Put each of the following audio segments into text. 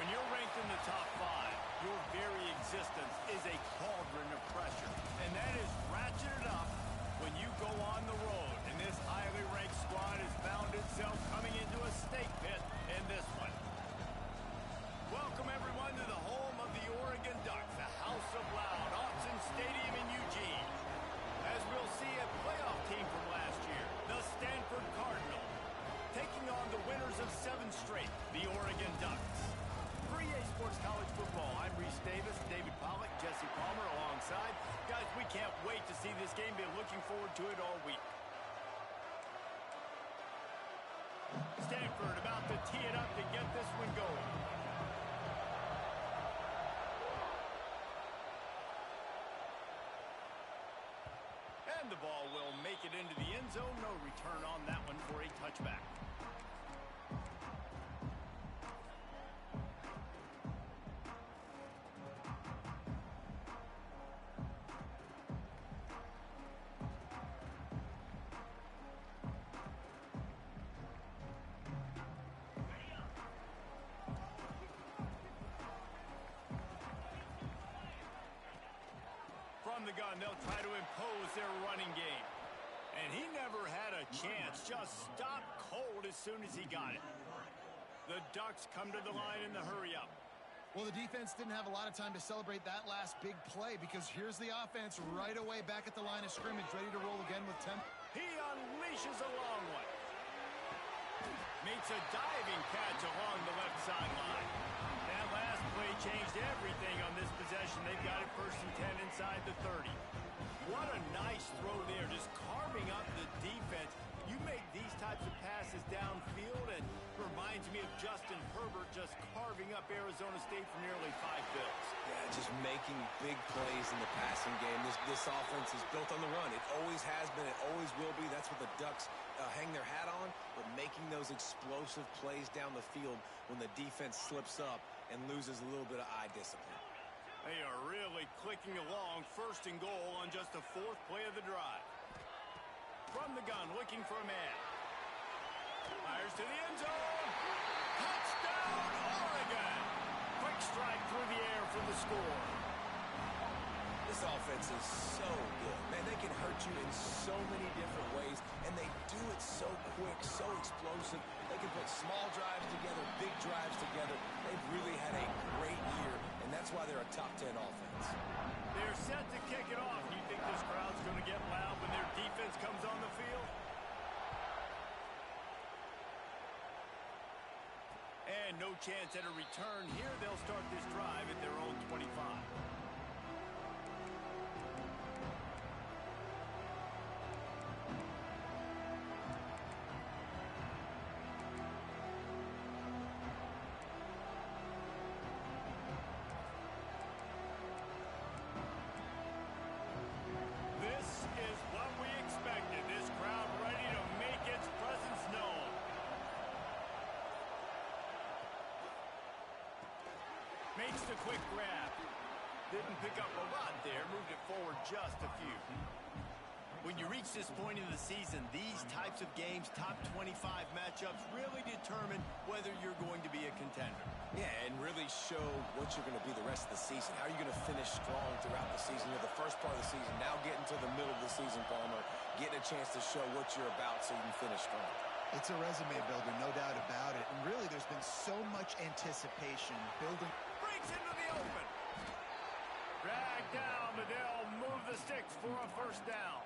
When you're ranked in the top 5, your very existence is a cauldron of pressure. And that is ratcheted up when you go on the road. And this highly ranked squad has found itself coming into a snake pit in this one. Welcome, everyone, to the home of the Oregon Ducks, the House of Loud, Autzen Stadium in Eugene. As we'll see, a playoff team from last year, the Stanford Cardinals, taking on the winners of 7 straight, the Oregon Ducks. For EA Sports College Football, I'm Reese Davis, David Pollack, Jesse Palmer alongside. Guys, we can't wait to see this game. Been looking forward to it all week. Stanford about to tee it up to get this one going. And the ball will make it into the end zone. No return on that one for a touchback. From the gun, they'll try to impose their running game. And he never had a chance, just stopped cold as soon as he got it. The Ducks come to the line in the hurry-up. Well, the defense didn't have a lot of time to celebrate that last big play because here's the offense right away back at the line of scrimmage, ready to roll again with tempo. He unleashes a long one. Makes a diving catch along the left sideline. That last play changed everything on this possession. They've got it 1st and 10 inside the 30. What a nice throw there, just carving up the defense. You make these types of passes downfield, and reminds me of Justin Herbert just carving up Arizona State for nearly 5 bills. Yeah, just making big plays in the passing game. This offense is built on the run. It always has been. It always will be. That's what the Ducks hang their hat on, but making those explosive plays down the field when the defense slips up and loses a little bit of eye discipline. They are really clicking along, 1st and goal on just the 4th play of the drive. From the gun, looking for a man. Fires to the end zone. Touchdown, Oregon! Quick strike through the air for the score. This offense is so good. Man, they can hurt you in so many different ways, and they do it so quick, so explosive. They can put small drives together, big drives together. They've really had a great year, and that's why they're a top 10 offense. They're set to kick it off. You think this crowd's going to get loud when their defense comes on the field? And no chance at a return here. They'll start this drive at their own 25. Makes the quick grab. Didn't pick up a lot there. Moved it forward just a few. When you reach this point in the season, these types of games, top 25 matchups, really determine whether you're going to be a contender. Yeah, and really show what you're going to be the rest of the season. How are you going to finish strong throughout the season? You're the first part of the season, now getting to the middle of the season, Palmer, getting a chance to show what you're about so you can finish strong. It's a resume builder, no doubt about it. And really, there's been so much anticipation building. Breaks into the open. Dragged down, but they'll move the sticks for a 1st down.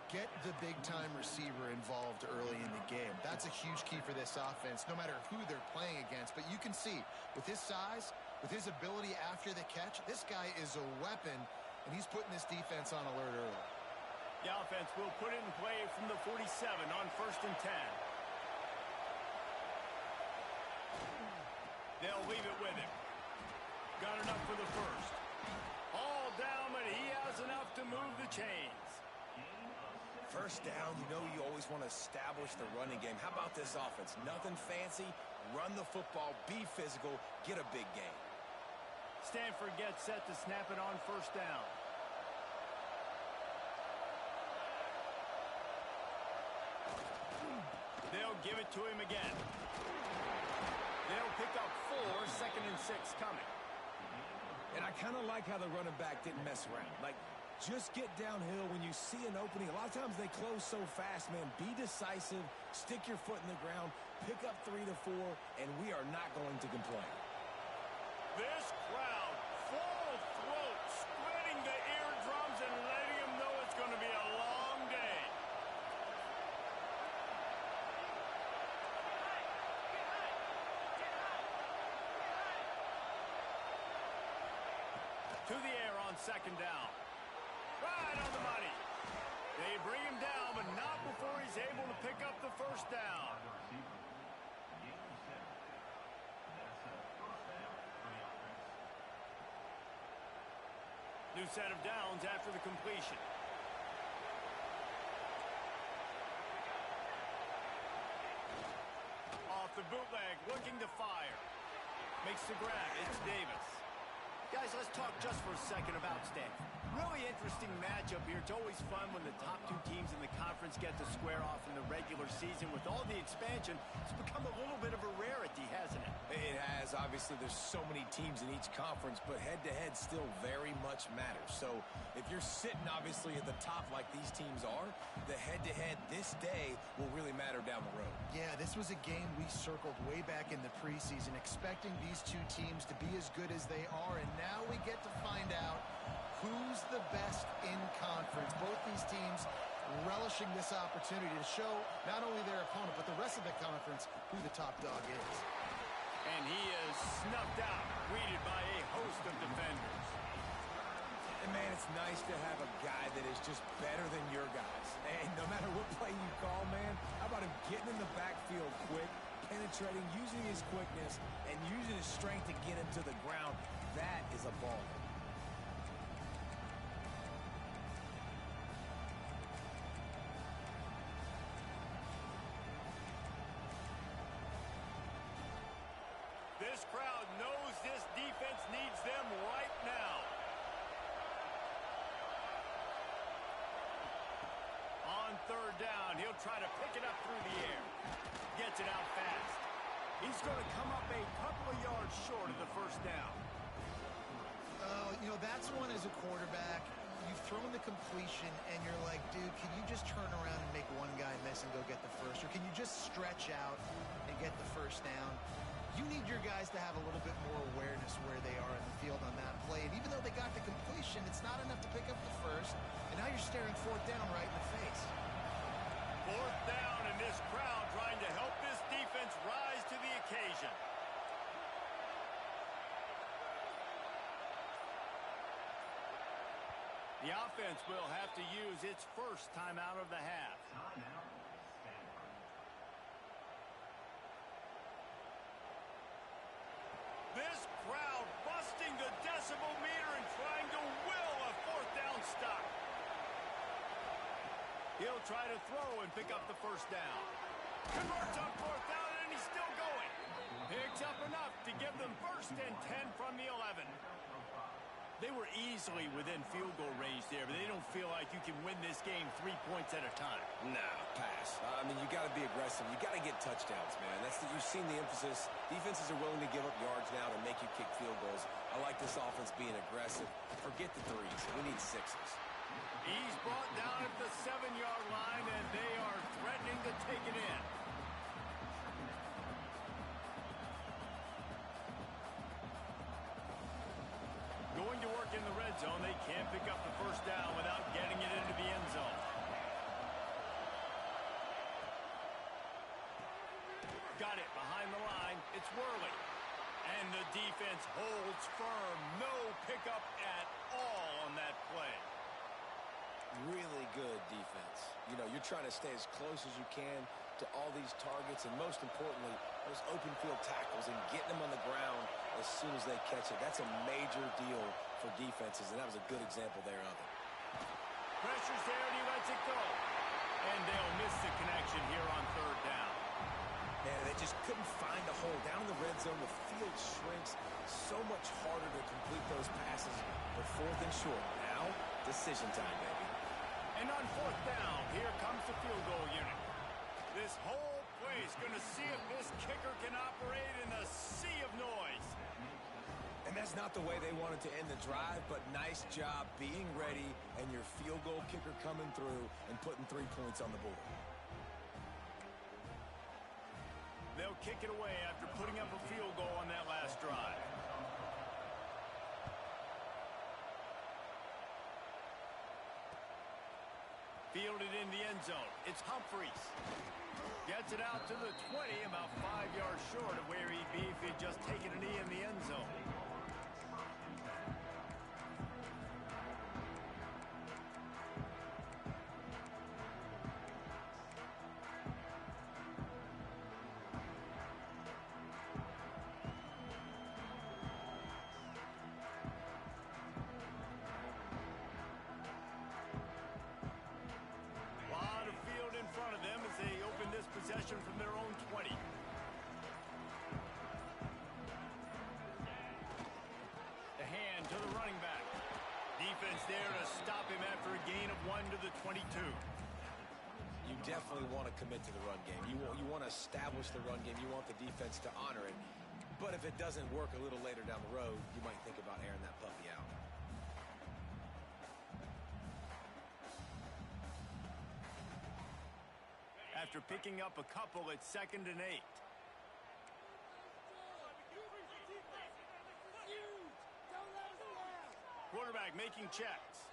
Get the big-time receiver involved early in the game. That's a huge key for this offense, no matter who they're playing against. But you can see, with his size, with his ability after the catch, this guy is a weapon, and he's putting this defense on alert early. The offense will put it in play from the 47 on 1st and 10. They'll leave it with him. Got enough for the 1st. All down, but he has enough to move the chains. 1st down, you know you always want to establish the running game. How about this offense? Nothing fancy. Run the football, be physical, get a big game. Stanford gets set to snap it on 1st down. They'll give it to him again. They'll pick up 4, 2nd 6 coming. And I kind of like how the running back didn't mess around. Like, just get downhill when you see an opening. A lot of times they close so fast, man. Be decisive, stick your foot in the ground, pick up 3 to 4, and we are not going to complain. This crowd, full throat, splitting the eardrums and letting them know it's going to be a long day. To the air on 2nd down. Right on the money. They bring him down, but not before he's able to pick up the 1st down. New set of downs after the completion. Off the bootleg, looking to fire. Makes the grab. It's Davis. Guys, let's talk just for a second about Stanford. Really interesting matchup here. It's always fun when the top 2 teams in the conference get to square off in the regular season. With all the expansion, it's become a little bit of a rarity, hasn't it? It has. Obviously, there's so many teams in each conference, but head-to-head still very much matters. So if you're sitting, obviously, at the top like these teams are, the head-to-head this day will really matter down the road. Yeah, this was a game we circled way back in the preseason, expecting these 2 teams to be as good as they are, and now we get to find out who's the best in conference. Both these teams relishing this opportunity to show not only their opponent, but the rest of the conference who the top dog is. And he is snuffed out, greeted by a host of defenders. And, man, it's nice to have a guy that is just better than your guys. And no matter what play you call, man, how about him getting in the backfield quick, penetrating, using his quickness, and using his strength to get him to the ground. That is a ball. This crowd knows this defense needs them right now. On 3rd down, he'll try to pick it up through the air. Gets it out fast. He's going to come up a couple of yards short of the 1st down. You know, that's one as a quarterback. You've thrown the completion, and you're like, dude, can you just turn around and make one guy miss and go get the 1st? Or can you just stretch out and get the 1st down? You need your guys to have a little bit more awareness where they are in the field on that play. And even though they got the completion, it's not enough to pick up the 1st. And now you're staring 4th down right in the face. 4th down, and this crowd trying to help this defense rise to the occasion. The offense will have to use its 1st timeout of the half. This crowd busting the decibel meter and trying to will a 4th down stop. He'll try to throw and pick up the 1st down. Converts on 4th down, and he's still going. Picks up enough to give them 1st and 10 from the 11. They were easily within field goal range there, but they don't feel like you can win this game 3 points at a time. Nah, pass. I mean, you got to be aggressive. You got to get touchdowns, man. You've seen the emphasis. Defenses are willing to give up yards now to make you kick field goals. I like this offense being aggressive. Forget the 3s. We need 6s. He's brought down at the 7-yard line, and they are threatening to take it in. Going to work in the red zone. They can't pick up the 1st down without getting it into the end zone. Got it behind the line. It's Worley. And the defense holds firm. No pickup at all on that play. Really good defense. You know, you're trying to stay as close as you can to all these targets, and most importantly, those open field tackles and getting them on the ground as soon as they catch it. That's a major deal for defenses, and that was a good example there of it. Pressure's there, and he lets it go. And they'll miss the connection here on 3rd down. Man, they just couldn't find a hole. Down in the red zone, the field shrinks. So much harder to complete those passes. But 4th and short. Now, decision time, baby. And on 4th down, here comes the field goal unit. This whole play is going to see if this kicker can operate in a sea of noise. That's not the way they wanted to end the drive, but nice job being ready and your field goal kicker coming through and putting 3 points on the board. They'll kick it away after putting up a field goal on that last drive. Fielded in the end zone. It's Humphries. Gets it out to the 20, about 5 yards short of where he'd be if he'd just taken a knee in the end zone. Possession from their own 20. The hand to the running back. Defense there to stop him after a gain of 1 to the 22. You definitely want to commit to the run game. You want to establish the run game. You want the defense to honor it. But if it doesn't work a little later down the road, you might think about airing that puppy out. After picking up a couple, it's 2nd and 8. Quarterback making checks.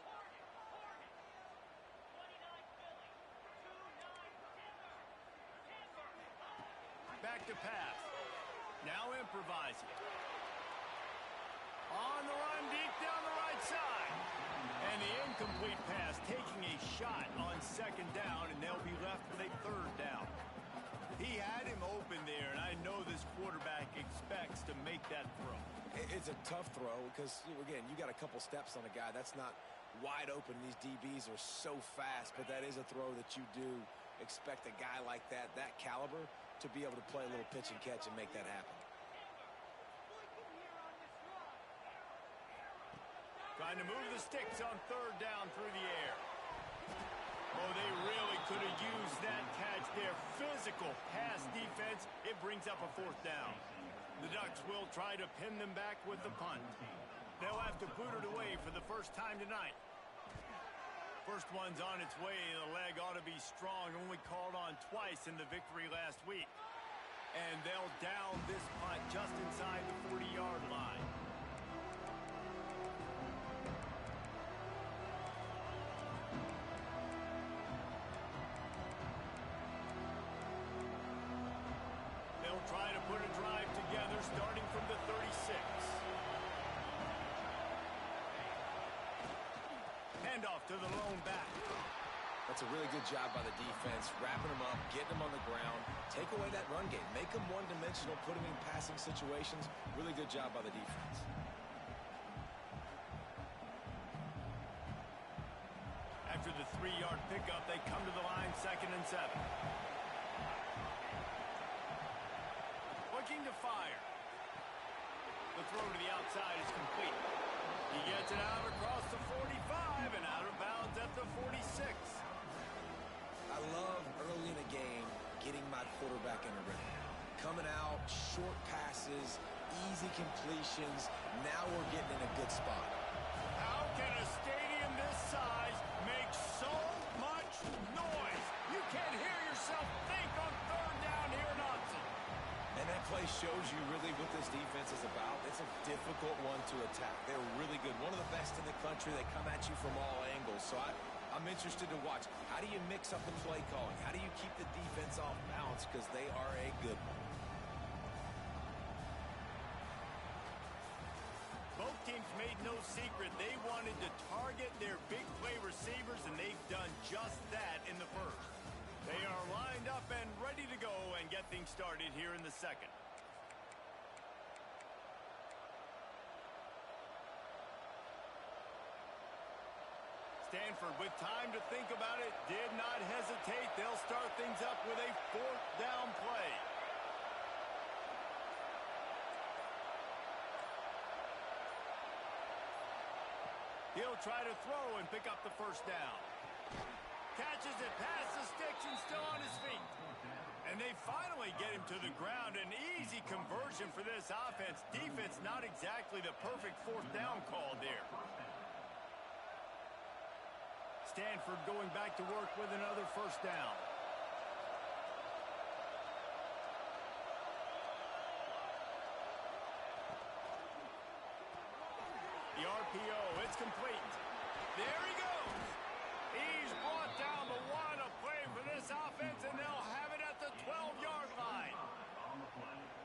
Back to pass. Now improvising. On the run, deep down the right side. And the incomplete pass taking a shot on 2nd down, and they'll be left with a 3rd down. He had him open there, and I know this quarterback expects to make that throw. It's a tough throw because, again, you got a couple steps on a guy. That's not wide open. These DBs are so fast, but that is a throw that you do expect a guy like that caliber, to be able to play a little pitch and catch and make that happen. Trying to move the sticks on 3rd down through the air. Oh, they really could have used that catch there. Physical pass defense. It brings up a 4th down. The Ducks will try to pin them back with the punt. They'll have to boot it away for the first time tonight. First one's on its way. The leg ought to be strong. Only called on twice in the victory last week. And they'll down this punt just inside the 40-yard line. They'll try to put a drive together starting from the 36. Handoff to the lone back. That's a really good job by the defense, wrapping them up, getting them on the ground. Take away that run game. Make them one-dimensional, put them in passing situations. Really good job by the defense. After the 3-yard pickup, they come to the line 2nd and 7. Looking to fire. The throw to the outside is complete. He gets it out across the 45 and out of bounds at the 46. I love early in the game getting my quarterback in a rhythm. Coming out, short passes, easy completions. Now we're getting in a good spot. How can a stadium this size make so much noise? You can't hear yourself think on 3rd down here in Austin. And that play shows you really what this defense is about. It's a difficult one to attack. They're really good. One of the best in the country. They come at you from all angles. So I'm interested to watch. How do you mix up the play calling? How do you keep the defense off balance? Because they are a good one. Both teams made no secret they wanted to target their big play receivers, and they've done just that in the first. They are lined up and ready to go and get things started here in the 2nd. Stanford, with time to think about it, did not hesitate. They'll start things up with a 4th down play. He'll try to throw and pick up the 1st down. Catches it past the sticks and still on his feet. And they finally get him to the ground. An easy conversion for this offense. Defense not exactly the perfect fourth down call there. Stanford going back to work with another first down. The RPO, it's complete. There he goes. He's brought down the one. A play for this offense, and they'll have it at the 12-yard line.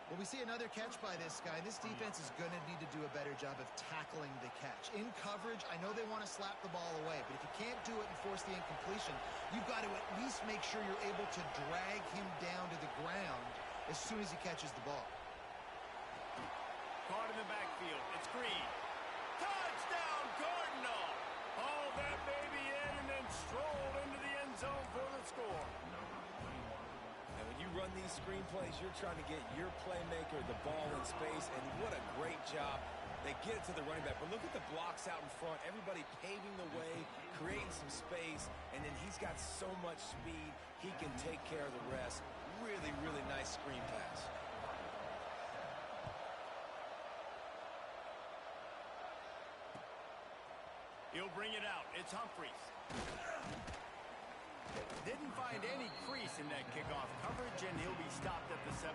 Well, we see another catch by this guy. This defense is going to need to do a better job of tackling the catch. In coverage, I know they want to slap the ball away, but if you can't do it and force the incompletion, you've got to at least make sure you're able to drag him down to the ground as soon as he catches the ball. Caught in the backfield. It's Green. Touchdown, Cardinal! Hauled that baby in and then strolled into the end zone for the score. And when you run these screen plays, you're trying to get your playmaker the ball in space, and what a great job. They get it to the running back, but look at the blocks out in front. Everybody paving the way, creating some space, and then he's got so much speed, he can take care of the rest. Really, really nice screen pass. He'll bring it out. It's Humphries. Didn't find any crease in that kickoff coverage, and he'll be stopped at the 17.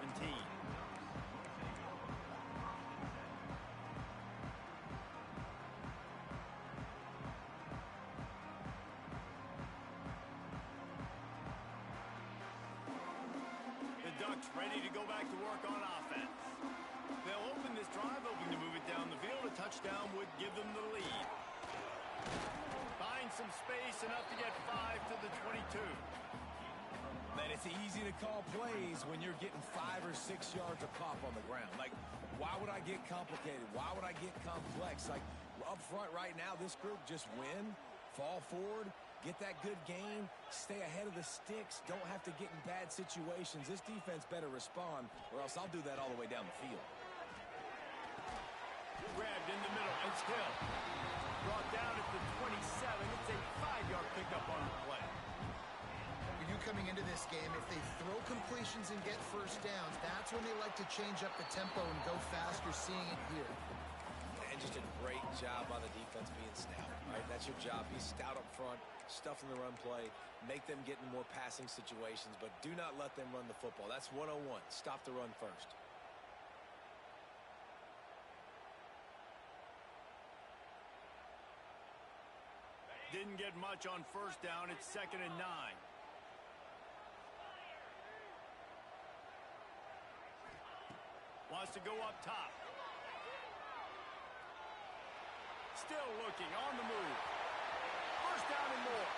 The Ducks ready to go back to work on offense. They'll open this drive, hoping to move it down the field. A touchdown would give them the lead. Find some space, enough to get 5 to the 22. Man, it's easy to call plays when you're getting 5 or 6 yards of pop on the ground. Like, why would I get complicated? Why would I get complex? Like, up front right now, this group just win, fall forward, get that good game, stay ahead of the sticks, don't have to get in bad situations. This defense better respond, or else I'll do that all the way down the field. Grabbed in the middle. It's Hill. Brought down at the 27. It's a 5-yard pickup on the play. For you coming into this game, if they throw completions and get first downs, that's when they like to change up the tempo and go fast. You're seeing it here. And just a great job on the defense being stout, right? That's your job. Be stout up front, stuff in the run play, make them get in more passing situations, but do not let them run the football. That's 101. Stop the run first. Didn't get much on first down. It's 2nd and 9. Wants to go up top. Still looking on the move. First down and more.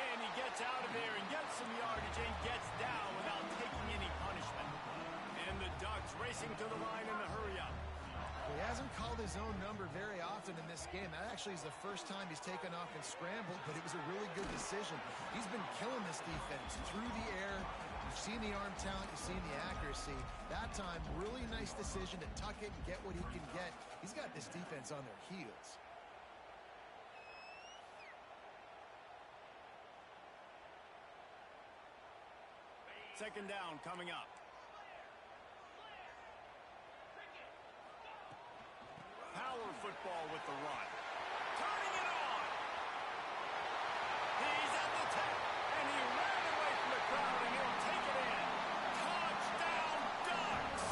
And he gets out of there and gets some yardage and gets down without taking any punishment. And the Ducks racing to the line in the hurry up. He hasn't called his own number very often in this game. That actually is the first time he's taken off and scrambled, but it was a really good decision. He's been killing this defense through the air. You've seen the arm talent, you've seen the accuracy. That time, really nice decision to tuck it and get what he can get. He's got this defense on their heels. Second down coming up. Power football with the run. Turning it on. He's at the tip, and he ran away from the crowd, and he'll take it in. Touchdown, Ducks!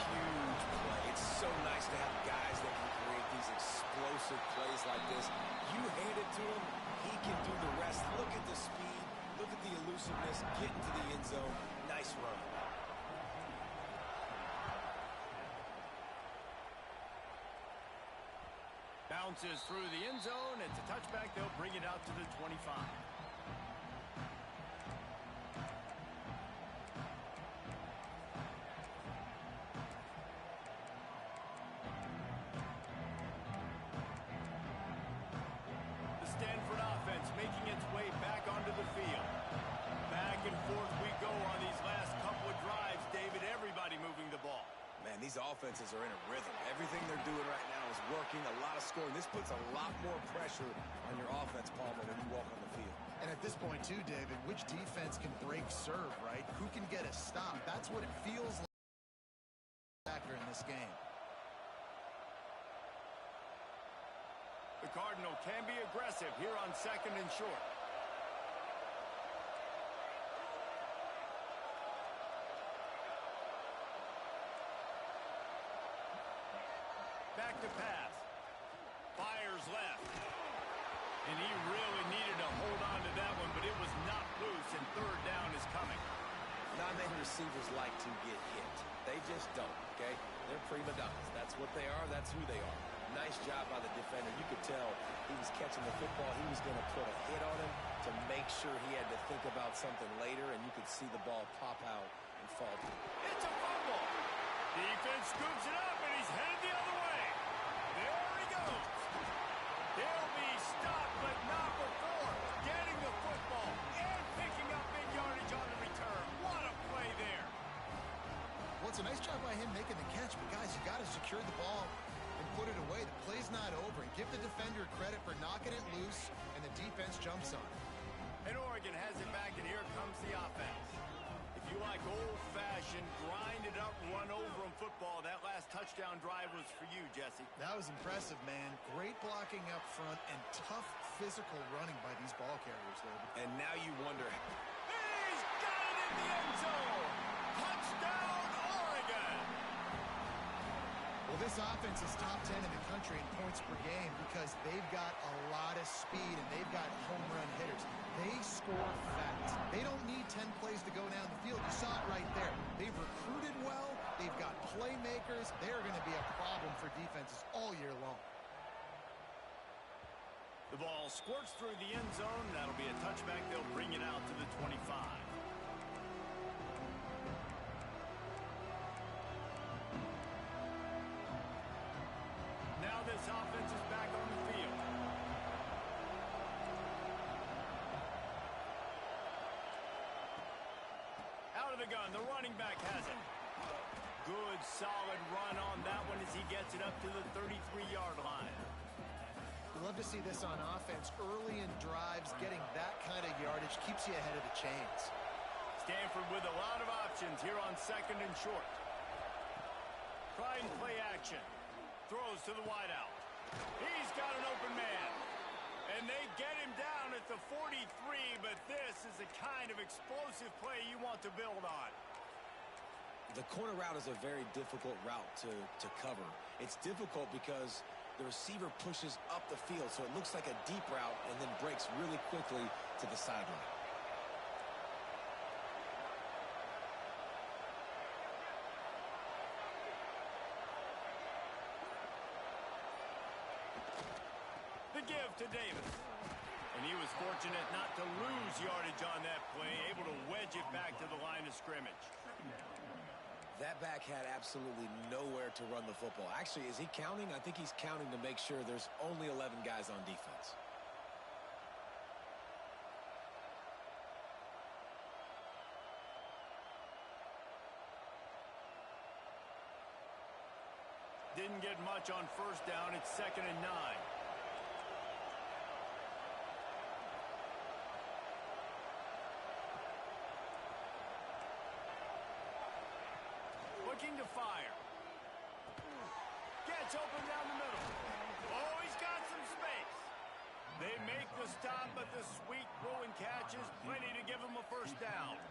Huge play. It's so nice to have guys that can create these explosive plays like this. You hand it to him, he can do the rest. Look at the speed. Look at the elusiveness. Get into the end zone. Nice run. Bounces through the end zone. It's a touchback. They'll bring it out to the 25. The Stanford offense making its way back onto the field. Back and forth we go on these last couple of drives, David. Everybody moving the ball. Man, these offenses are in a rhythm. Everything they're doing right now is working, a lot of scoring. This puts a lot more pressure on your offense, Palmer, when you walk on the field. And at this point, too, David, which defense can break serve, right? Who can get a stop? That's what it feels like factor in this game. The Cardinal can be aggressive here on 2nd and short. Back to pass. Fires left. And he really needed to hold on to that one, but it was not loose, and 3rd down is coming. Not many receivers like to get hit. They just don't, okay? They're prima donnas. That's what they are. That's who they are. Nice job by the defender. You could tell he was catching the football. He was going to put a hit on him to make sure he had to think about something later, and you could see the ball pop out and fall. It's a fumble. Defense scoops it up, and he's headed the other way. There he goes. He'll be stopped, but not before getting the football and picking up big yardage on the return. What a play there. Well, it's a nice job by him making the catch, but guys, you got to secure the ball and put it away. The play's not over. And give the defender credit for knocking it loose, and the defense jumps on it. And Oregon has it back, and here comes the offense. If you like old-fashioned, grind-it-up, run-over-'em football, that last touchdown drive was for you, Jesse. That was impressive, man. Great blocking up front and tough physical running by these ball carriers, David. And now you wonder. He's got it in the end zone. Touchdown, Oregon. Well, this offense is top 10 in the country in points per game because they've got a lot of speed and they've got home run hitters. They score fast. They don't need 10 plays to go down the field. You saw it right there. They've recruited well. They've got playmakers. They're going to be a problem for defenses all year long. The ball squirts through the end zone. That'll be a touchback. They'll bring it out to the 25. Now this offense is back on the field. Out of the gun, the running back has it. Good, solid run on that one as he gets it up to the 33-yard line. We love to see this on offense. Early in drives, getting that kind of yardage keeps you ahead of the chains. Stanford with a lot of options here on 2nd and short. Try and play action. Throws to the wideout. He's got an open man. And they get him down at the 43, but this is the kind of explosive play you want to build on. The corner route is a very difficult route to cover. It's difficult because the receiver pushes up the field, so it looks like a deep route and then breaks really quickly to the sideline. The give to Davis. And he was fortunate not to lose yardage on that play, able to wedge it back to the line of scrimmage. That back had absolutely nowhere to run the football. Actually, is he counting? I think he's counting to make sure there's only 11 guys on defense. Didn't get much on 1st down. It's 2nd and 9. Looking to fire. Gets open down the middle. Oh, he's got some space. They make the stop, but the sweet throw and catch is plenty to give him a 1st down.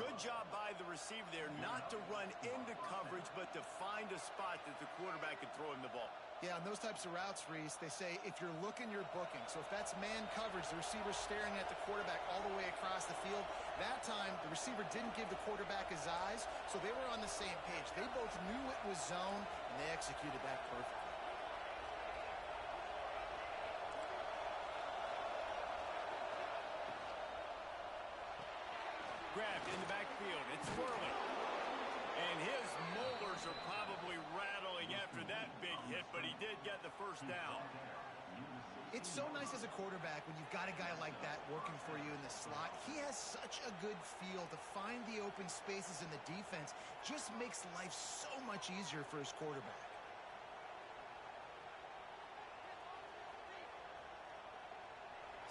Good job by the receiver there, not to run into coverage, but to find a spot that the quarterback could throw him the ball. Yeah, on those types of routes, Reese, they say if you're looking, you're booking. So if that's man coverage, the receiver's staring at the quarterback all the way across the field. That time, the receiver didn't give the quarterback his eyes, so they were on the same page. They both knew it was zone, and they executed that perfectly. Grabbed in the backfield. It's swirling. And his molars are probably rattling after that big hit, but he did get the 1st down. It's so nice as a quarterback when you've got a guy like that working for you in the slot. He has such a good feel to find the open spaces in the defense. Just makes life so much easier for his quarterback.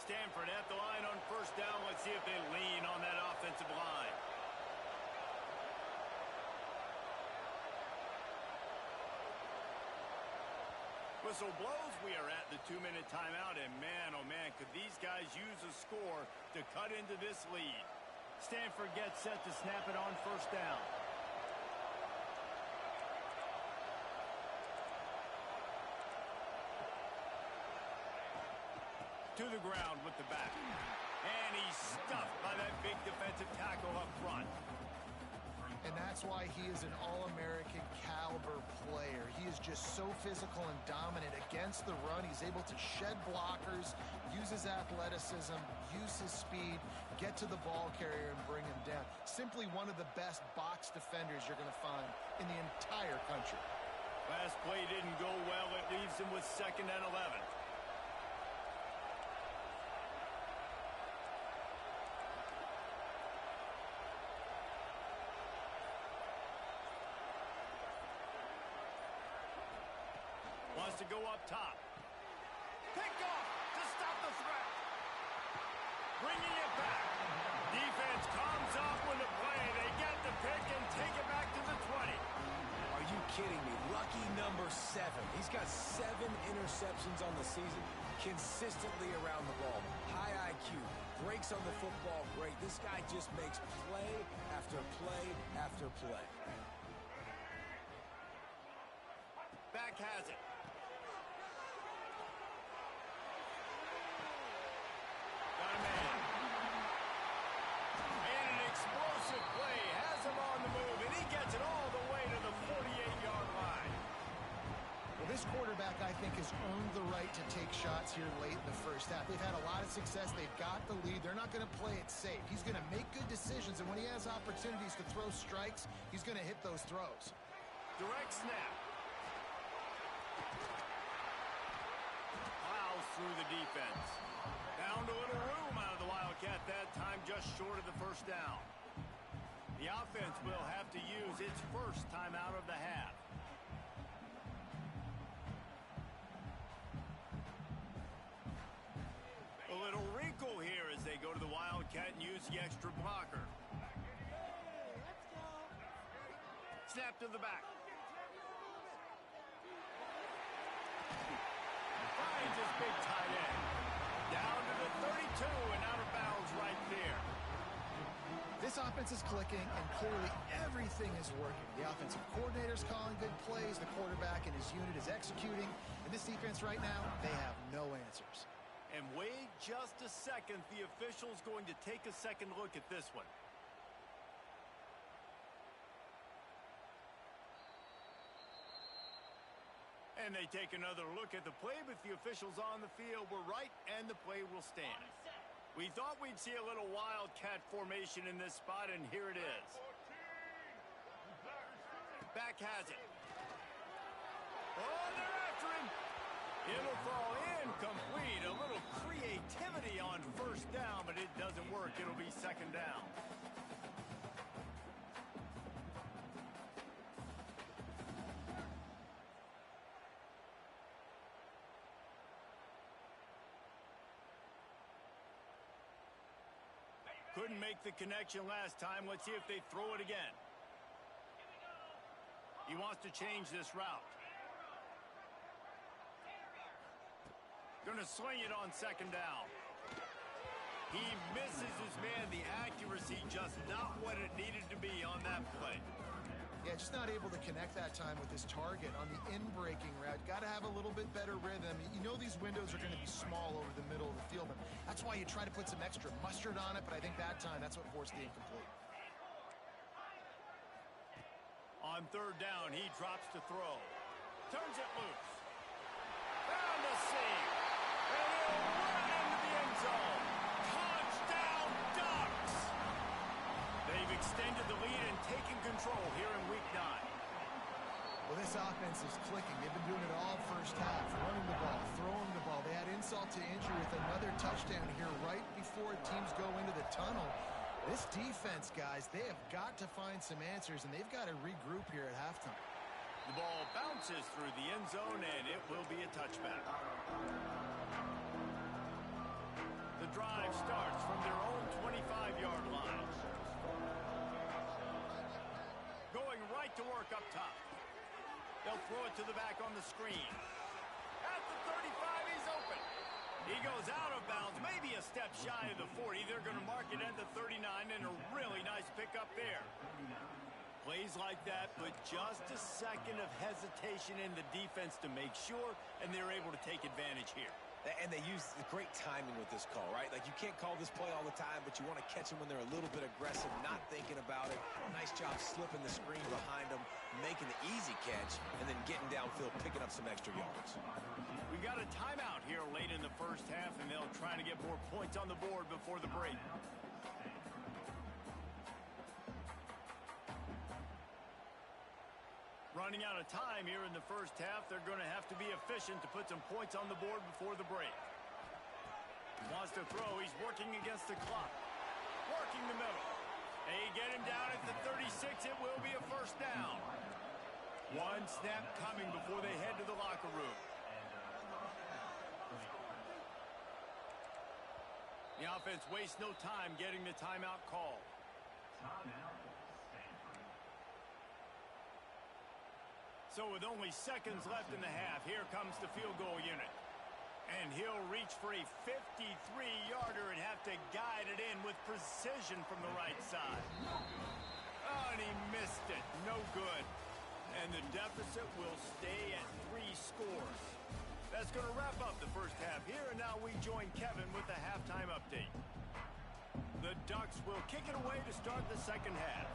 Stanford at the line. Let's see if they lean on that offensive line. Whistle blows. We are at the 2-minute timeout, and man, oh man, could these guys use a score to cut into this lead. Stanford gets set to snap it on first down. To the ground with the back. And he's stuffed by that big defensive tackle up front. And that's why he is an All-American caliber player. He is just so physical and dominant against the run. He's able to shed blockers, use his athleticism, use his speed, get to the ball carrier and bring him down. Simply one of the best box defenders you're going to find in the entire country. Last play didn't go well. It leaves him with 2nd and 11. Wants to go up top. Pick off to stop the threat. Bringing it back. Defense comes up with a play. They get the pick and take it back to the 20. Are you kidding me? Lucky number 7. He's got 7 interceptions on the season, consistently around the ball. High IQ, breaks on the football great. This guy just makes play after play after play. Back has it. Got a man. And an explosive play has him on the move, and he gets it all the way to the 48-yard line. Well, this quarterback, I think, has earned the right to take shots here late in the first half. They've had a lot of success. They've got the lead. They're not going to play it safe. He's going to make good decisions, and when he has opportunities to throw strikes, he's going to hit those throws. Direct snap. Plows through the defense. Found a little room out of the Wildcat that time, just short of the first down. The offense will have to use its first time out of the half. A little wrinkle here as they go to the Wildcat and use the extra blocker. Snap to the back. Finds his big tight end. Down to the 32 and out of bounds right there. This offense is clicking, and clearly everything is working. The offensive coordinator's calling good plays. The quarterback and his unit is executing. And this defense right now, they have no answers. And wait just a second. The official's going to take a second look at this one. And they take another look at the play, but the officials on the field were right, and the play will stand. We thought we'd see a little Wildcat formation in this spot, and here it is. Back has it. Oh, they're after him. It'll fall incomplete. A little creativity on first down, but it doesn't work. It'll be 2nd down. Couldn't make the connection last time. Let's see if they throw it again. He wants to change this route. Gonna sling it on 2nd down. He misses his man. The accuracy just not what it needed to be on that play. Yeah, just not able to connect that time with his target on the in-breaking route. Got to have a little bit better rhythm. You know these windows are going to be small over the middle of the field, and that's why you try to put some extra mustard on it, but I think that time that's what forced the incomplete. On 3rd down, he drops to throw. Turns it loose. Found a seam. And he'll run into the end zone. Touchdown, Ducks! They've extended the lead and taken control here in Week 9. Well, this offense is clicking. They've been doing it all first half, running the ball, throwing the ball. They had insult to injury with another touchdown here right before teams go into the tunnel. This defense, guys, they have got to find some answers, and they've got to regroup here at halftime. The ball bounces through the end zone, and it will be a touchback. The the drive starts from their own 25-yard line. Going right to work up top. They'll throw it to the back on the screen. At the 35, he's open. He goes out of bounds, maybe a step shy of the 40. They're going to mark it at the 39, and a really nice pickup there. Plays like that, but just a second of hesitation in the defense to make sure, and they're able to take advantage here. And they use great timing with this call, right? Like, you can't call this play all the time, but you want to catch them when they're a little bit aggressive, not thinking about it. Nice job slipping the screen behind them, making the easy catch, and then getting downfield, picking up some extra yards. We've got a timeout here late in the first half, and they'll try to get more points on the board before the break. Running out of time here in the first half. They're going to have to be efficient to put some points on the board before the break. Wants to throw. He's working against the clock. Working the middle. They get him down at the 36. It will be a first down. One snap coming before they head to the locker room. The offense wastes no time getting the timeout call. So with only seconds left in the half, here comes the field goal unit. And he'll reach for a 53-yarder and have to guide it in with precision from the right side. Oh, and he missed it. No good. And the deficit will stay at 3 scores. That's going to wrap up the first half here, and now we join Kevin with the halftime update. The Ducks will kick it away to start the second half.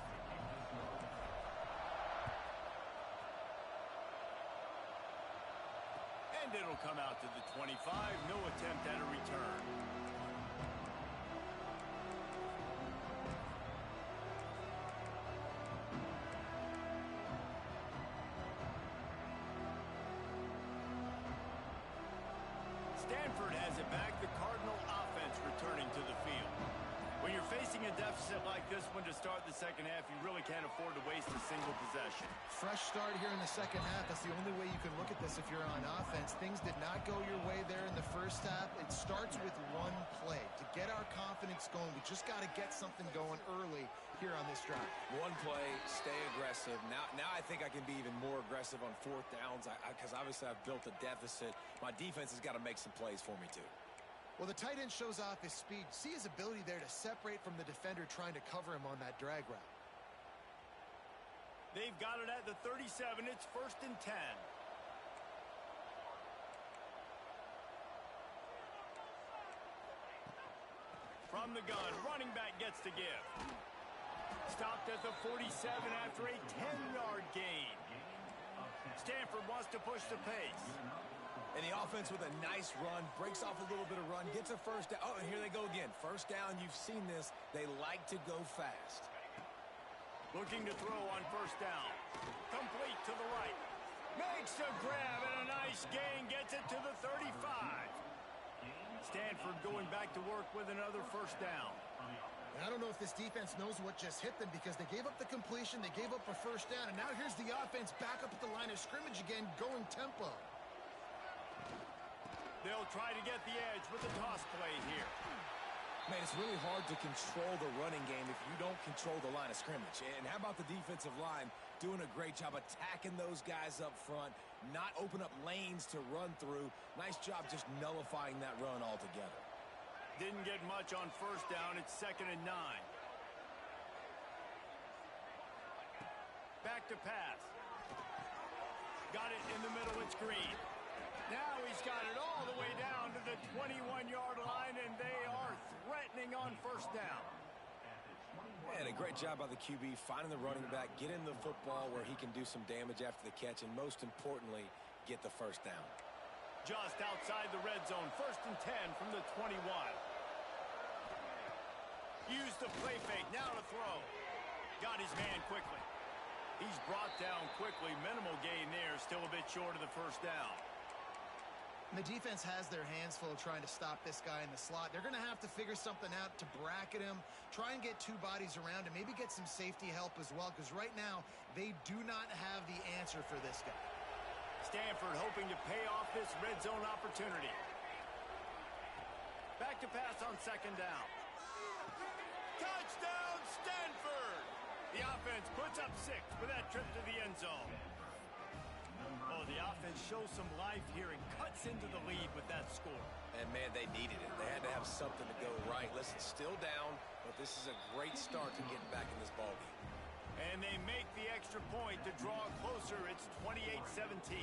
And it'll come out to the 25. No attempt at a return. Stanford has it back. The Cardinal offense returning to the field. When you're facing a deficit like this one to start the second half, you really can't afford to waste a single possession. Fresh start here in the second half. That's the only way you can look at this if you're on offense. Things did not go your way there in the first half. It starts with one play. To get our confidence going, we just got to get something going early here on this drive. One play, stay aggressive. Now I think I can be even more aggressive on fourth downs because obviously I've built a deficit. My defense has got to make some plays for me too. Well, the tight end shows off his speed. See his ability there to separate from the defender trying to cover him on that drag route. They've got it at the 37. It's 1st and 10. From the gun, running back gets to give. Stopped at the 47 after a 10-yard gain. Stanford wants to push the pace. And the offense with a nice run, breaks off a little bit of run, gets a first down. Oh, and here they go again. First down, you've seen this. They like to go fast. Looking to throw on first down. Complete to the right. Makes a grab and a nice gain. Gets it to the 35. Stanford going back to work with another first down. And I don't know if this defense knows what just hit them because they gave up the completion, they gave up a first down, and now here's the offense back up at the line of scrimmage again, going tempo. They'll try to get the edge with the toss play here. Man, it's really hard to control the running game if you don't control the line of scrimmage. And how about the defensive line doing a great job attacking those guys up front, not open up lanes to run through. Nice job just nullifying that run altogether. Didn't get much on first down. It's 2nd and 9. Back to pass. Got it in the middle. It's Green. Now he's got it all the way down to the 21-yard line, and they are threatening on first down. And a great job by the QB finding the running back, getting the football where he can do some damage after the catch, and most importantly, get the first down. Just outside the red zone, 1st and 10 from the 21. Use the play fake, now to throw. Got his man quickly. He's brought down quickly. Minimal gain there, still a bit short of the first down. And the defense has their hands full trying to stop this guy in the slot. They're going to have to figure something out to bracket him, try and get 2 bodies around him, maybe get some safety help as well, because right now they do not have the answer for this guy. Stanford hoping to pay off this red zone opportunity. Back back to pass on second down. Touchdown, Stanford! The offense puts up 6 with that trip to the end zone. Oh, the offense shows some life here and cuts into the lead with that score. And, man, they needed it. They had to have something to go right. Listen, still down, but this is a great start to getting back in this ballgame. And they make the extra point to draw closer. It's 28-17.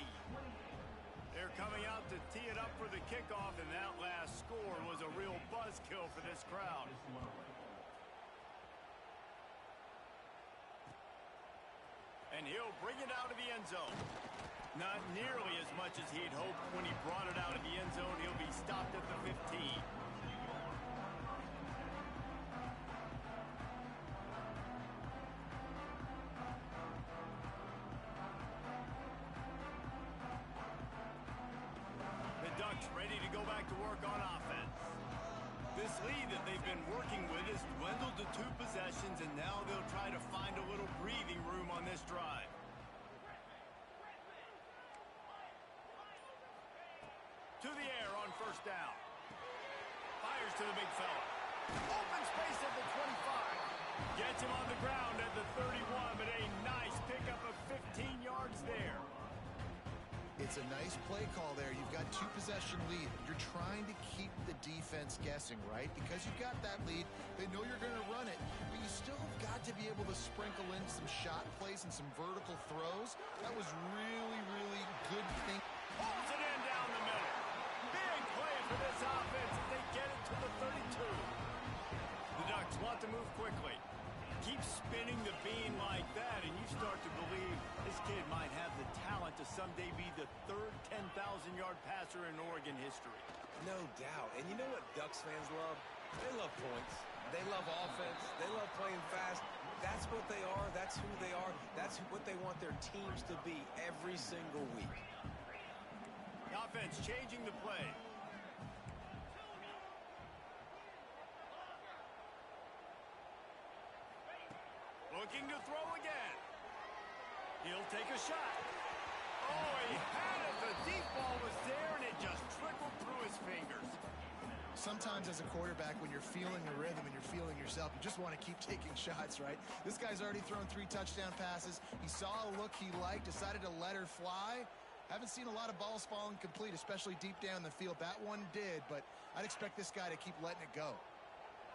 They're coming out to tee it up for the kickoff, and that last score was a real buzzkill for this crowd. And he'll bring it out of the end zone. Not nearly as much as he'd hoped when he brought it out of the end zone. He'll be stopped at the 15. The Ducks ready to go back to work on offense. This lead that they've been working with has dwindled to 2 possessions, and now they'll try to find a little breathing room on this drive. To the air on first down. Fires to the big fella. Open space at the 25. Gets him on the ground at the 31, but a nice pickup of 15 yards there. It's a nice play call there. You've got 2-possession lead. You're trying to keep the defense guessing, right? Because you've got that lead, they know you're going to run it, but you still have got to be able to sprinkle in some shot plays and some vertical throws. That was really, really good thing. Pulls it in down the middle. Big play for this offense as they get it to the 32. The Ducks want to move quickly. Keep spinning the bean like that, and you start to believe this kid might have the talent to someday be the 3rd 10,000-yard passer in Oregon history. No doubt. And you know what Ducks fans love? They love points. They love offense. They love playing fast. That's what they are. That's who they are. That's what they want their teams to be every single week. The offense changing the play. Looking to throw again. He'll take a shot. Oh, he had it. The deep ball was there, and it just trickled through his fingers. Sometimes as a quarterback, when you're feeling the rhythm and you're feeling yourself, you just want to keep taking shots, right? This guy's already thrown 3 touchdown passes. He saw a look he liked, decided to let her fly. Haven't seen a lot of balls falling complete, especially deep down the field. That one did, but I'd expect this guy to keep letting it go.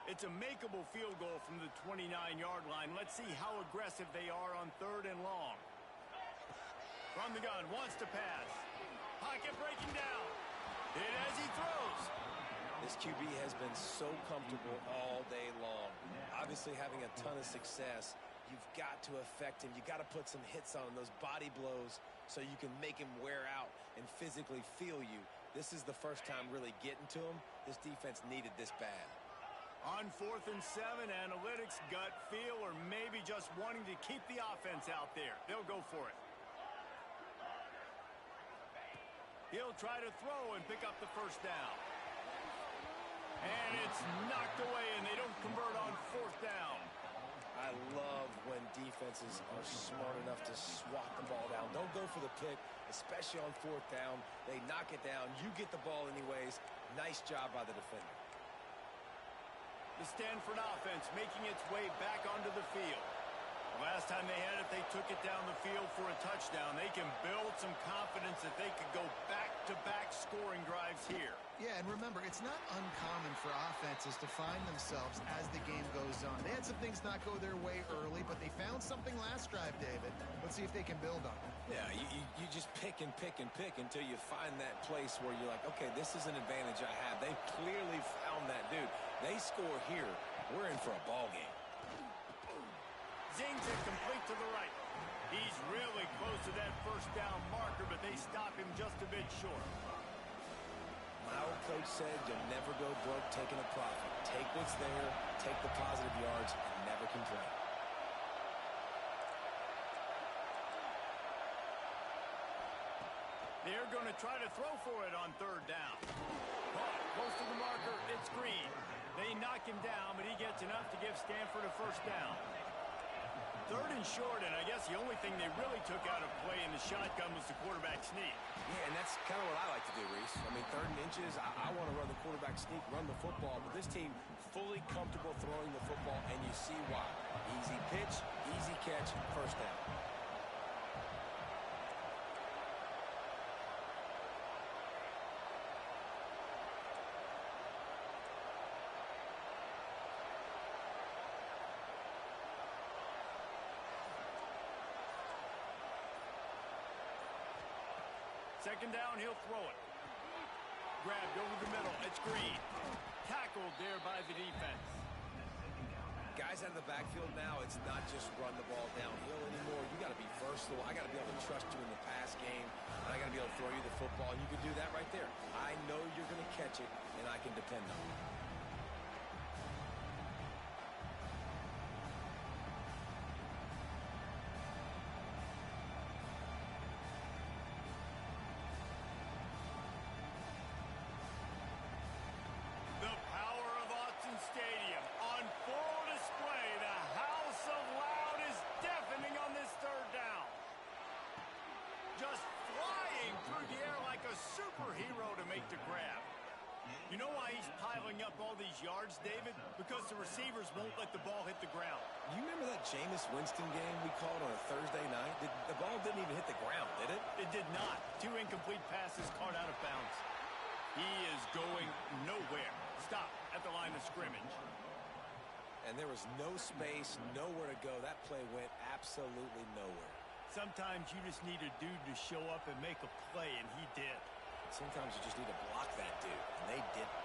It's a makeable field goal from the 29-yard line. Let's see how aggressive they are on 3rd and long. From the gun, wants to pass. Pocket breaking down. Hit as he throws. This QB has been so comfortable all day long. Obviously having a ton of success. You've got to affect him. You've got to put some hits on him, those body blows, so you can make him wear out and physically feel you. This is the first time really getting to him. This defense needed this bad. On 4th and 7, analytics, gut feel, or maybe just wanting to keep the offense out there. They'll go for it. He'll try to throw and pick up the first down. And it's knocked away, and they don't convert on 4th down. I love when defenses are smart enough to swat the ball down. Don't go for the pick, especially on 4th down. They knock it down. You get the ball anyways. Nice job by the defender. The Stanford offense making its way back onto the field. The last time they had it, they took it down the field for a touchdown. They can build some confidence that they could go back-to-back scoring drives here. Yeah, and remember, it's not uncommon for offenses to find themselves as the game goes on. They had some things not go their way early, but they found something last drive, David. Let's see if they can build on it. Yeah, you just pick and pick and pick until you find that place where you're like, okay, this is an advantage I have. They clearly found that dude. They score here, we're in for a ball game. Zings it complete to the right. He's really close to that first down marker, but they stop him just a bit short. My old coach said you'll never go broke taking a profit. Take what's there, take the positive yards, and never complain. They're going to try to throw for it on 3rd down. Caught close to the marker, it's Green. They knock him down, but he gets enough to give Stanford a first down. 3rd and short, and I guess the only thing they really took out of play in the shotgun was the quarterback sneak. Yeah, and that's kind of what I like to do, Reese. I mean, 3rd and inches, I want to run the quarterback sneak, run the football, but this team fully comfortable throwing the football, and you see why. Easy pitch, easy catch, first down. Second down, he'll throw it. Grabbed over the middle. It's Green. Tackled there by the defense. Guys out of the backfield now, it's not just run the ball downhill anymore. You got to be versatile. I got to be able to trust you in the pass game, and I got to be able to throw you the football, and you can do that right there. I know you're going to catch it, and I can depend on it. Stadium on full display. The house of loud is deafening on this 3rd down. Just flying through the air like a superhero to make the grab. You know why he's piling up all these yards, David? Because the receivers won't let the ball hit the ground. You remember that Jameis Winston game we called on a Thursday night? The ball didn't even hit the ground, did it? It did not. 2 incomplete passes caught out of bounds. He is going nowhere. Stop at the line of scrimmage. And there was no space, nowhere to go. That play went absolutely nowhere. Sometimes you just need a dude to show up and make a play, and he did. Sometimes you just need to block that dude, and they didn't.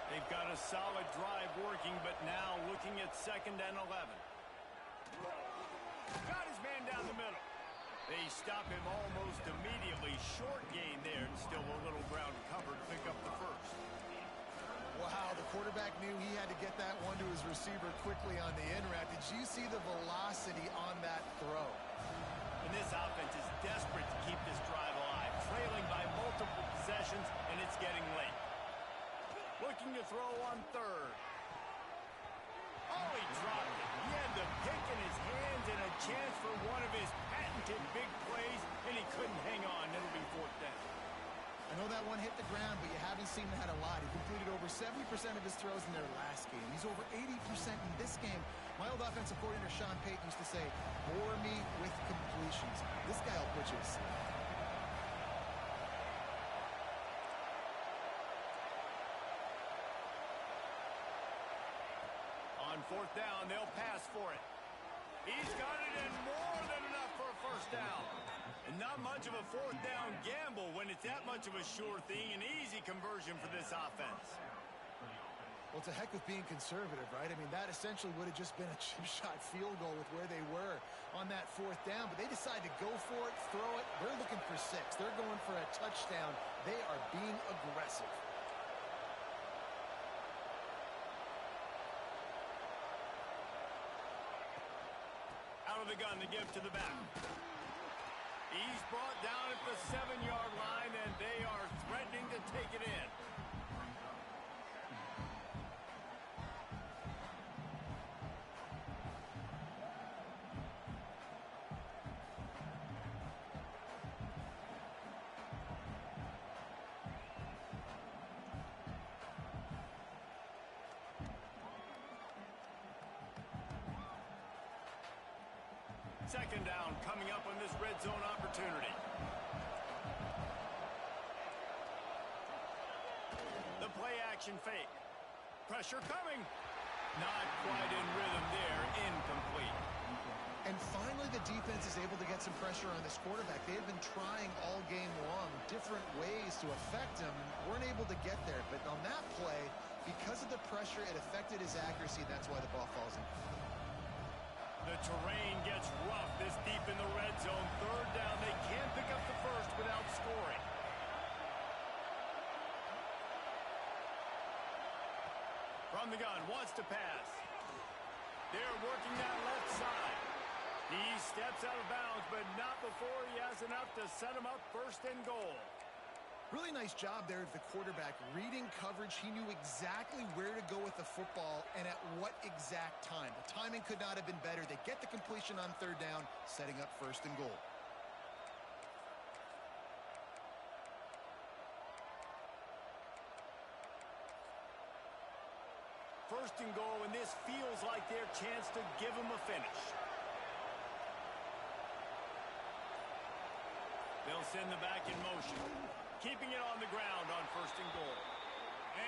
They've got a solid drive working, but now looking at 2nd and 11. Got his man down the middle. They stop him almost immediately. Short gain there, and still a little ground cover to pick up the first. Wow, the quarterback knew he had to get that one to his receiver quickly on the in route. Did you see the velocity on that throw? And this offense is desperate to keep this drive alive, trailing by multiple possessions, and it's getting late. Looking to throw on 3rd. Oh, he dropped it. He had the pick in his hands and a chance for one of his patented big plays, and he couldn't hang on. It'll be 4th down. I know that one hit the ground, but you haven't seen that a lot. He completed over 70% of his throws in their last game. He's over 80% in this game. My old offensive coordinator, Sean Payton, used to say, bore me with completions. This guy will put you to sleep. On 4th down, they'll pass for it. He's got it in more than enough for a 1st down. And not much of a 4th down gamble when it's that much of a sure thing. An easy conversion for this offense. Well, to heck with being conservative, right? I mean, that essentially would have just been a chip shot field goal with where they were on that 4th down. But they decide to go for it, throw it. They're looking for 6. They're going for a touchdown. They are being aggressive. Out of the gun to give to the back. He's brought down at the 7-yard line, and they are threatening to take it in. Second down coming up on this red zone opportunity. The play action fake. Pressure coming. Not quite in rhythm there. Incomplete. And finally, the defense is able to get some pressure on this quarterback. They have been trying all game long different ways to affect him. Weren't able to get there. But on that play, because of the pressure, it affected his accuracy. That's why the ball falls in. The terrain gets rough this deep in the red zone. 3rd down. They can't pick up the first without scoring. From the gun, wants to pass. They're working that left side. He steps out of bounds, but not before he has enough to set him up 1st and goal. Really nice job there of the quarterback. Reading coverage, he knew exactly where to go with the football and at what exact time. The timing could not have been better. They get the completion on 3rd down, setting up 1st and goal. first and goal, and this feels like their chance to give them a finish. They'll send the back in motion, keeping it on the ground on first and goal.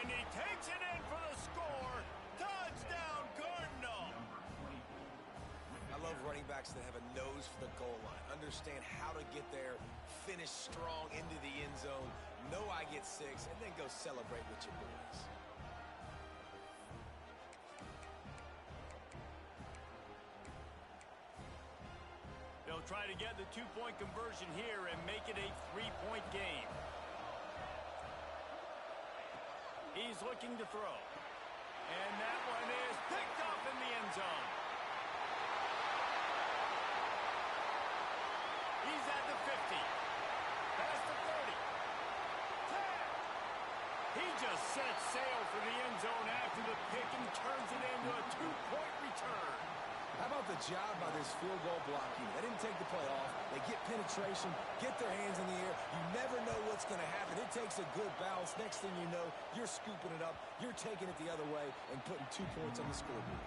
And he takes it in for the score. Touchdown, Cardinal! I love running backs that have a nose for the goal line, understand how to get there, finish strong into the end zone, know I get 6, and then go celebrate with your boys. They'll try to get the 2-point conversion here and make it a 3-point game. He's looking to throw. And that one is picked off in the end zone. He's at the 50. Past the 30. 10. He just sets sail for the end zone after the pick and turns it into a 2-point return. How about the job by this field goal blocking? They didn't take the play off. They get penetration, get their hands in the air. You never know what's going to happen. It takes a good bounce. Next thing you know, you're scooping it up. You're taking it the other way and putting 2 points on the scoreboard.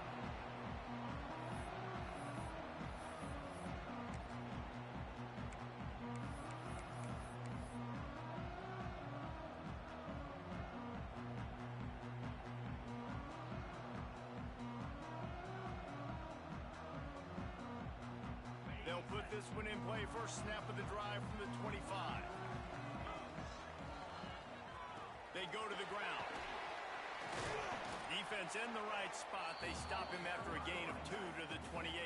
They'll put this one in play. First snap of the drive from the 25. They go to the ground. Defense in the right spot. They stop him after a gain of 2 to the 28.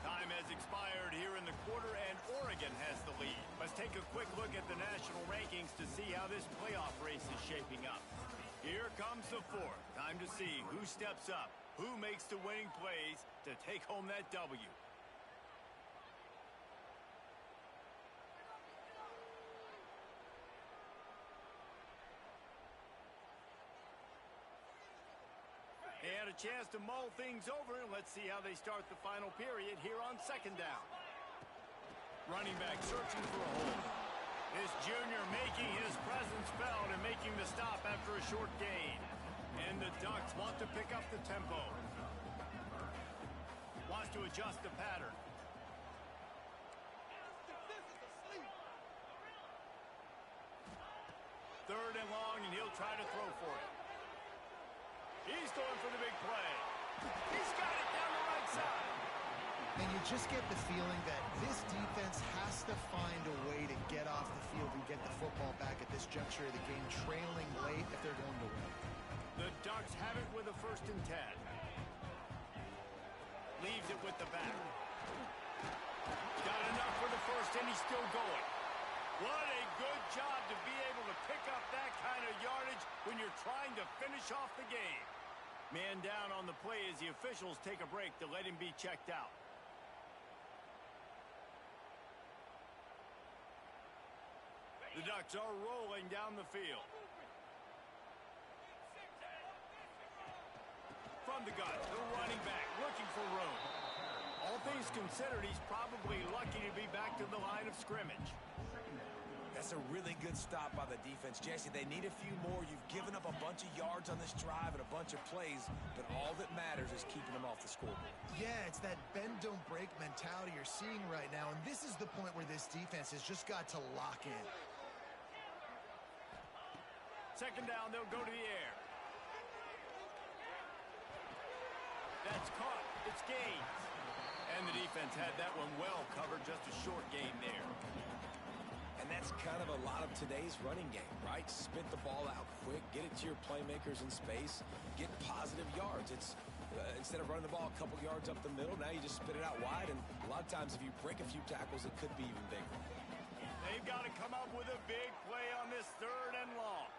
Time has expired here in the quarter, and Oregon has the lead. Let's take a quick look at the national rankings to see how this playoff race is shaping up. Here comes the 4th. Time to see who steps up. Who makes the winning plays to take home that W? They had a chance to mull things over. Let's see how they start the final period here on second down. Running back searching for a hole. This junior making his presence felt and making the stop after a short gain. And the Ducks want to pick up the tempo. Wants to adjust the pattern. Third and long, and he'll try to throw for it. He's going for the big play. He's got it down the right side. And you just get the feeling that this defense has to find a way to get off the field and get the football back at this juncture of the game, trailing late if they're going to win. The Ducks have it with a 1st and 10. Leaves it with the back. Got enough for the first, and he's still going. What a good job to be able to pick up that kind of yardage when you're trying to finish off the game. Man down on the play as the officials take a break to let him be checked out. The Ducks are rolling down the field. From the gun, the running back looking for room. All things considered, he's probably lucky to be back to the line of scrimmage. That's a really good stop by the defense. Jesse, they need a few more. You've given up a bunch of yards on this drive and a bunch of plays, but all that matters is keeping them off the scoreboard. Yeah, it's that bend, don't break mentality you're seeing right now, and this is the point where this defense has just got to lock in. Second down, they'll go to the air. That's caught. It's gains. And the defense had that one well covered. Just a short gain there. And that's kind of a lot of today's running game, right? Spit the ball out quick, get it to your playmakers in space, get positive yards. It's instead of running the ball a couple yards up the middle, now you just spit it out wide. And a lot of times if you break a few tackles, it could be even bigger. They've got to come up with a big play on this 3rd and long.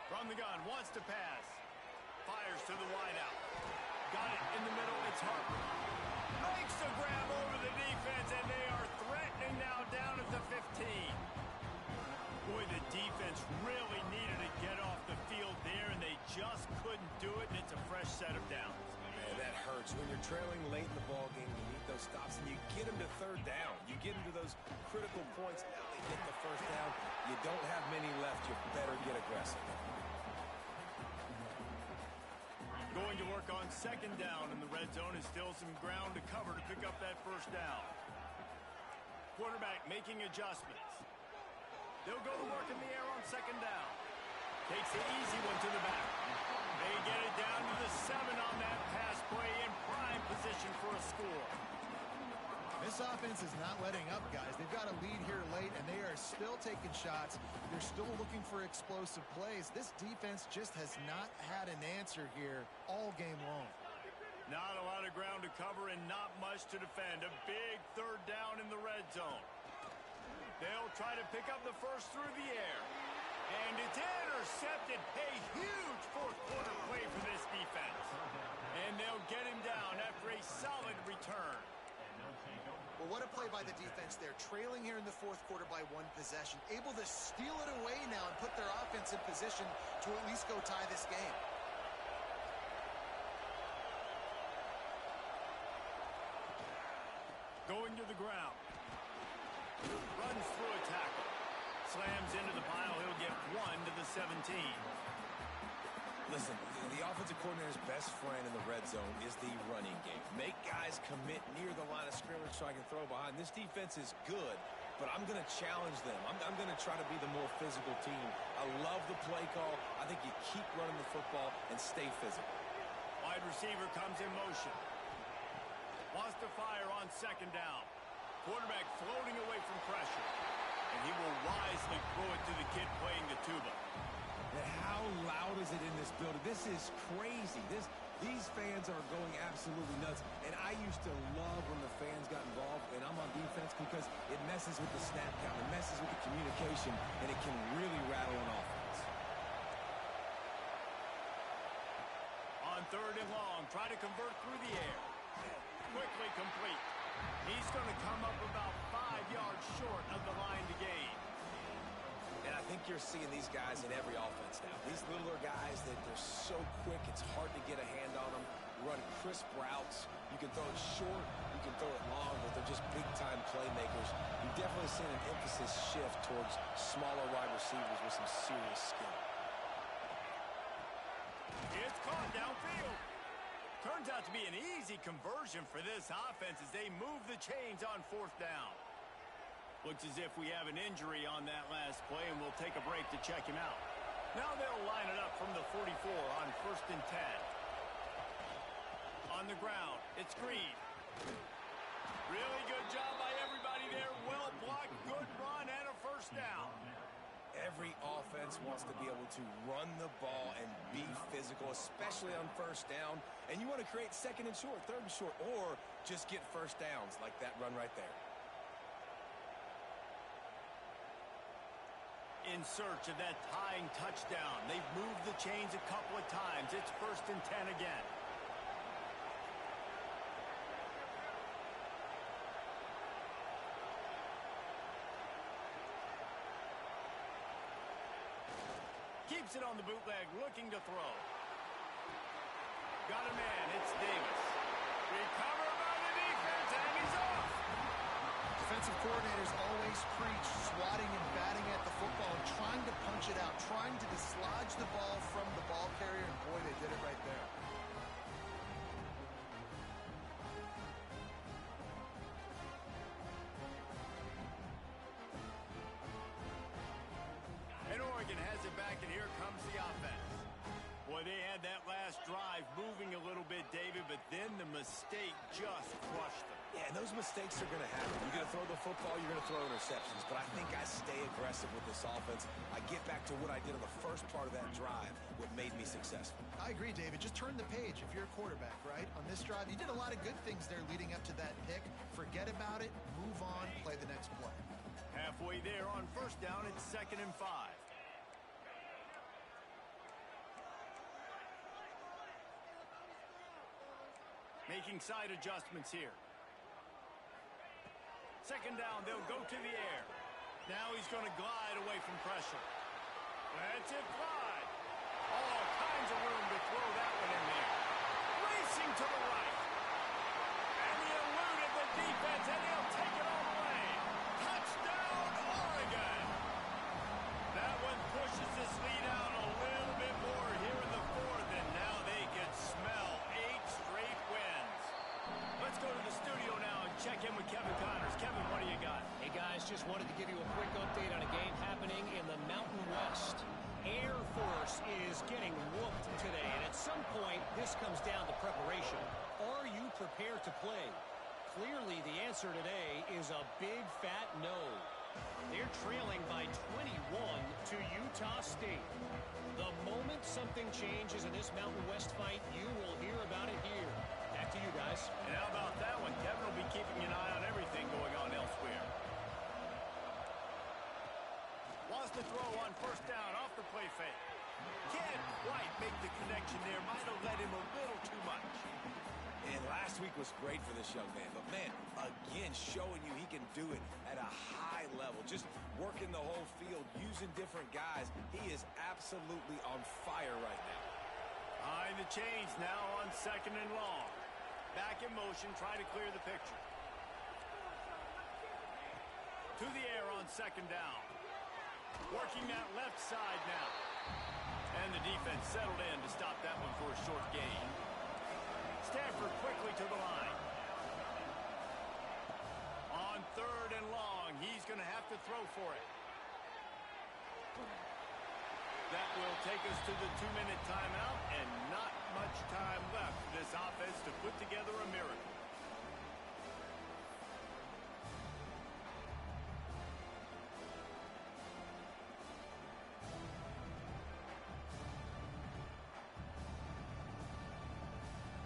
From the gun, wants to pass. Fires to the wideout. Got it in the middle, it's Harper. Makes the grab over the defense, and they are threatening now down at the 15. Boy, the defense really needed to get off the field there, and they just couldn't do it, and it's a fresh set of downs. Man, that hurts. When you're trailing late in the ball game, you need those stops, and you get them to 3rd down. You get them to those critical points. Now they get the first down. You don't have many left. You better get aggressive. Going to work on second down in the red zone is still some ground to cover to pick up that first down. Quarterback making adjustments. They'll go to work in the air on second down. Takes the easy one to the back. They get it down to the 7 on that pass play in prime position for a score. This offense is not letting up, guys. They've got a lead here late, and they are still taking shots. They're still looking for explosive plays. This defense just has not had an answer here all game long. Not a lot of ground to cover and not much to defend. A big third down in the red zone. They'll try to pick up the first through the air. And it's intercepted. A huge fourth quarter play for this defense. And they'll get him down after a solid return. Well, what a play by the defense there. Trailing here in the fourth quarter by 1 possession. Able to steal it away now and put their offense in position to at least go tie this game. Going to the ground. Runs through a tackle. Slams into the pile. He'll get 1 to the 17. Listen, the offensive coordinator's best friend in the red zone is the running game. Make guys commit near the line of scrimmage so I can throw behind. This defense is good, but I'm going to challenge them. I'm going to try to be the more physical team. I love the play call. I think you keep running the football and stay physical. Wide receiver comes in motion. Wants to fire on second down. Quarterback floating away from pressure. And he will wisely throw it to the kid playing the tuba. How loud is it in this building? This is crazy. These fans are going absolutely nuts. And I used to love when the fans got involved, and I'm on defense because it messes with the snap count. It messes with the communication, and it can really rattle an offense. On third and long, try to convert through the air. Quickly complete. He's going to come up about 5 yards short of the line to gain. And I think you're seeing these guys in every offense now. These littler guys, they're so quick, it's hard to get a hand on them. Run crisp routes. You can throw it short, you can throw it long, but they're just big-time playmakers. You've definitely seen an emphasis shift towards smaller wide receivers with some serious skill. It's caught downfield. Turns out to be an easy conversion for this offense as they move the chains on fourth down. Looks as if we have an injury on that last play, and we'll take a break to check him out. Now they'll line it up from the 44 on 1st and 10. On the ground, it's Green. Really good job by everybody there. Well blocked, good run, and a first down. Every offense wants to be able to run the ball and be physical, especially on first down. And you want to create second and short, third and short, or just get first downs like that run right there. In search of that tying touchdown. They've moved the chains a couple of times. It's 1st and 10 again. Keeps it on the bootleg, looking to throw. Got a man, it's Davis. Recovered by the defense, and he's off. Defensive coordinators always preach swatting and batting at the football and trying to punch it out, trying to dislodge the ball from the ball carrier, and boy, they did it right there. And Oregon has it back, and here comes the offense. Boy, they had that last drive moving a little bit, David, but then the mistake just crushed them. Yeah, and those mistakes are going to happen. You're going to throw the football, you're going to throw interceptions. But I think I stay aggressive with this offense. I get back to what I did on the first part of that drive, what made me successful. I agree, David. Just turn the page if you're a quarterback, right? On this drive, you did a lot of good things there leading up to that pick. Forget about it, move on, play the next play. Halfway there on first down, it's 2nd and 5. Making side adjustments here. Second down, they'll go to the air. Now he's going to glide away from pressure. That's it, glide. All kinds of room to throw that one in there. Racing to the right. And he eluded the defense, and he'll take it all the way. Touchdown, Oregon. check in with Kevin Connors. Kevin, what do you got? Hey, guys, just wanted to give you a quick update on a game happening in the Mountain West. Air Force is getting whooped today, and at some point, this comes down to preparation. Are you prepared to play? Clearly, the answer today is a big, fat no. They're trailing by 21 to Utah State. The moment something changes in this Mountain West fight, you will hear about it here. Back to you guys. And how about that one? Kevin will be keeping an eye on everything going on elsewhere. Wants to throw on first down off the play fake. Can't quite make the connection there. Might have led him a little too much. And last week was great for this young man. But, man, again, showing you he can do it at a high level. Just working the whole field, using different guys. He is absolutely on fire right now. Behind the chains now on second and long. Back in motion, trying to clear the picture. To the air on second down. Working that left side now. And the defense settled in to stop that one for a short gain. Stafford quickly to the line. On third and long, he's going to have to throw for it. That will take us to the 2-minute timeout, and not much time left for this offense to put together a miracle.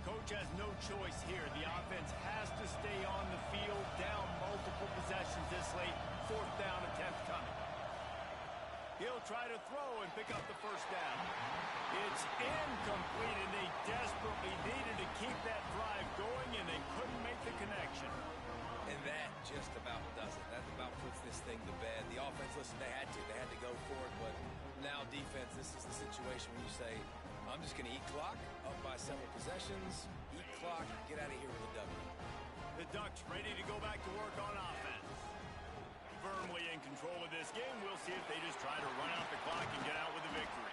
Coach has no choice here. The offense has to stay on the field, down multiple possessions this late. Fourth down attempt coming. He'll try to throw and pick up the first down. It's incomplete, and they desperately needed to keep that drive going, and they couldn't make the connection. And that just about does it. That about puts this thing to bed. The offense, listen, they had to go for it, but now defense, this is the situation where you say, I'm just going to eat clock, up by several possessions, eat clock, get out of here with a W. The Ducks ready to go back to work on offense. Firmly in control of this game. We'll see if they just try to run out the clock and get out with a victory.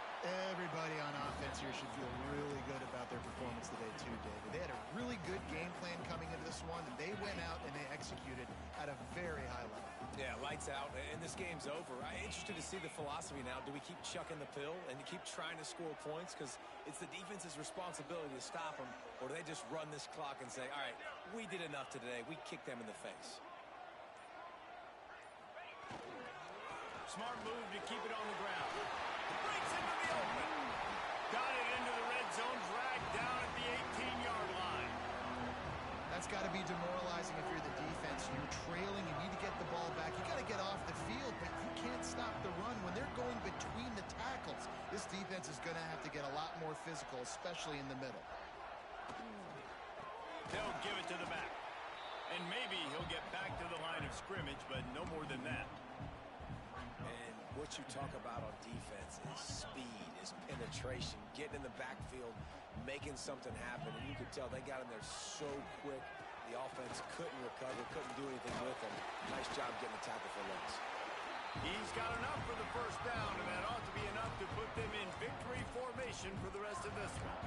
Everybody on offense here should feel really good about their performance today too, David. They had a really good game plan coming into this one, and they went out and they executed at a very high level. Yeah, lights out, and this game's over. I'm interested to see the philosophy now. Do we keep chucking the pill and keep trying to score points? Because it's the defense's responsibility to stop them, or do they just run this clock and say, all right, we did enough today. We kicked them in the face. Smart move to keep it on the ground. Breaks into the open. Got it into the red zone, dragged down at the 18-yard line. That's got to be demoralizing if you're the defense. You're trailing, you need to get the ball back. You got to get off the field, but you can't stop the run when they're going between the tackles. This defense is going to have to get a lot more physical, especially in the middle. They'll give it to the back. And maybe he'll get back to the line of scrimmage, but no more than that. And what you talk about on defense is speed, is penetration, getting in the backfield, making something happen. And you could tell they got in there so quick. The offense couldn't recover, couldn't do anything with them. Nice job getting the tackle for loss. He's got enough for the first down, and that ought to be enough to put them in victory formation for the rest of this one.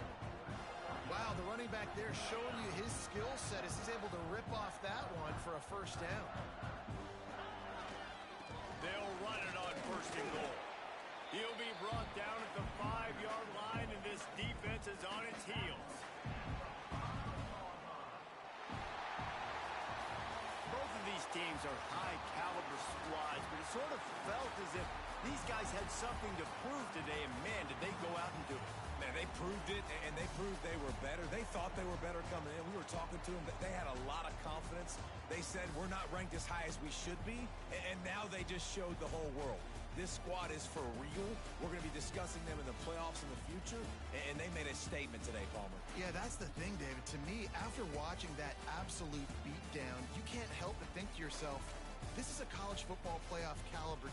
Wow, the running back there showing you his skill set as he's able to rip off that one for a first down. They'll run it on first and goal. He'll be brought down at the 5-yard line, and this defense is on its heels. Both of these teams are high-caliber squads, but it sort of felt as if these guys had something to prove today, and man, did they go out and do it. Man, they proved it, and they proved they were better. They thought they were better coming in. We were talking to them, but they had a lot of confidence. They said, we're not ranked as high as we should be, and now they just showed the whole world. This squad is for real. We're going to be discussing them in the playoffs in the future, and they made a statement today, Palmer. Yeah, that's the thing, David. To me, after watching that absolute beatdown, you can't help but think to yourself, this is a college football playoff caliber team.